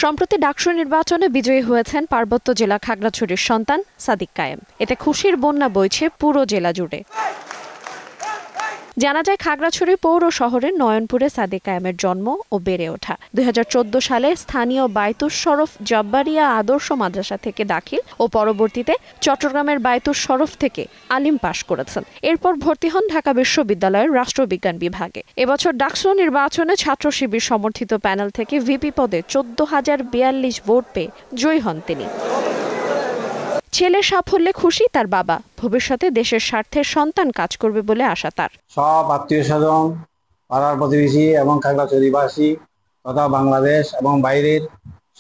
সম্প্রতি ডাকসু নির্বাচনে বিজয়ী হয়েছেন পার্বত্য জেলা খাগড়াছড়ির সন্তান সাদিক কায়েম। এতে খুশির বন্যা বইছে পুরো জেলা জুড়ে। জানা যায়, খাগড়াছড়ি পৌর শহরের নয়নপুরে সাদিক কায়েমের জন্ম ও বেড়ে ওঠা। 2014 সালে স্থানীয় বায়তুস শরফ জব্বারিয়া আদর্শ মাদ্রাসা থেকে দাখিল ও পরবর্তীতে চট্টগ্রামের বায়তুস শরফ থেকে আলিম পাশ করেছেন। এরপর ভর্তি হন ঢাকা বিশ্ববিদ্যালয়ের রাষ্ট্রবিজ্ঞান বিভাগে। এবছর ডাকসু নির্বাচনে ছাত্র শিবির সমর্থিত প্যানেল থেকে ভিপি পদে 14,042 ভোট পেয়ে জয়ী হন তিনি। ছেলের সাফল্যে খুশি তার বাবা, ভবিষ্যতে দেশের স্বার্থে সন্তান কাজ করবে বলে আশা তার। সব আত্মীয় স্বজন, পাড়ার প্রতিবেশী এবং খাগড়াছড়িবাসী তথা বাংলাদেশ এবং বাইরের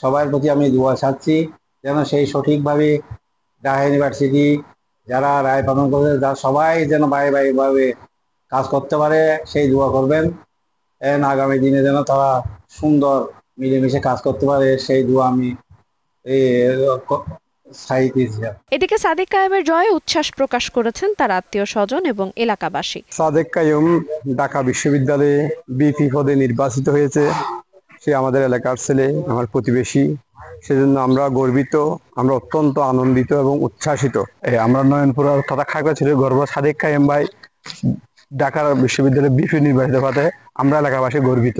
সবার প্রতি আমি দোয়া চাচ্ছি যেন সেই সঠিকভাবে ঢাকা ইউনিভার্সিটি যারা রায় পালন করবে সবাই যেন ভাবে কাজ করতে পারে, সেই দোয়া করবেন। আগামী দিনে যেন তারা সুন্দর মিলেমিশে কাজ করতে পারে, সেই দোয়া আমি এদিকে সাদিক কায়েমের জয়ে উচ্ছ্বাস প্রকাশ করেছেন তার আত্মীয় স্বজন এবং এলাকাবাসী। সাদিক কায়েম ঢাকা বিশ্ববিদ্যালয়ে বিপি পদে নির্বাচিত হয়েছে। সে আমাদের এলাকার ছেলে, আমার প্রতিবেশী, সেজন্য আমরা গর্বিত, আমরা অত্যন্ত আনন্দিত এবং উচ্ছ্বাসিত। আমরা নয়নপুর তথা খাগড়াছড়ির গর্ব সাদিক কায়েম ভাই ঢাকা বিশ্ববিদ্যালয়ে বিপি নির্বাচিত হতে আমরা এলাকাবাসী গর্বিত।